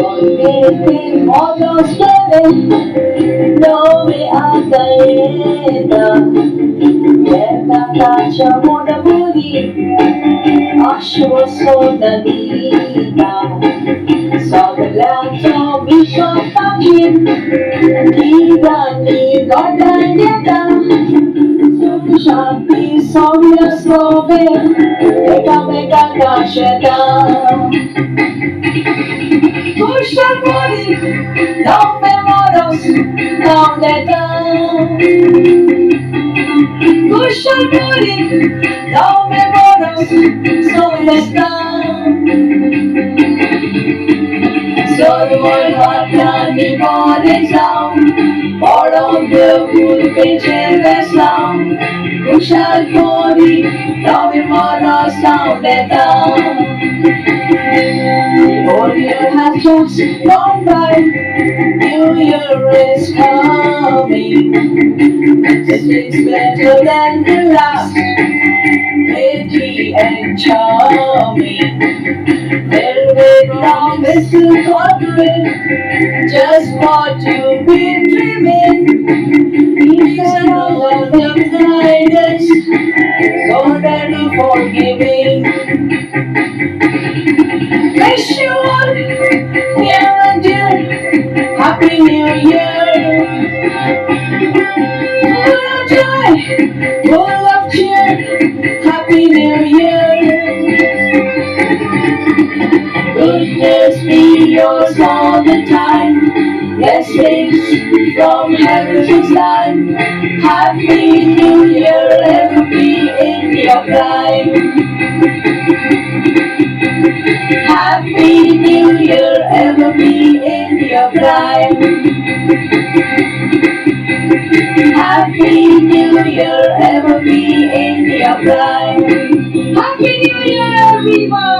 Forgetting all your spelling, no me ataeda. Yeta tacha moda buri, ashwa soda dita. Sogalanto bisho takin, ida ni goda yeta. Shanti Sonia Slove, Eka Meka Kasheta. Pusha Body, no memoros, no letter. Pusha Body, no memoros, so Soy muy hot, ni por el sound, por donde pude echar sound. Kushal Kori, no me moro sound down. The old year has just gone by, New Year is coming. It's better than the last, pretty and charming. Velvet long is to forget just what you've been dreaming. Even all the kindness, so very forgiving. Wish you all near and dear, Happy New Year. Full of joy, full of cheer, Happy New Year. Goodness be yours all the time, blessings from heaven's line. Happy New Year, ever be in your prime. Happy New Year, ever be in your prime. Happy New Year, ever be in your prime. Happy New Year, everyone!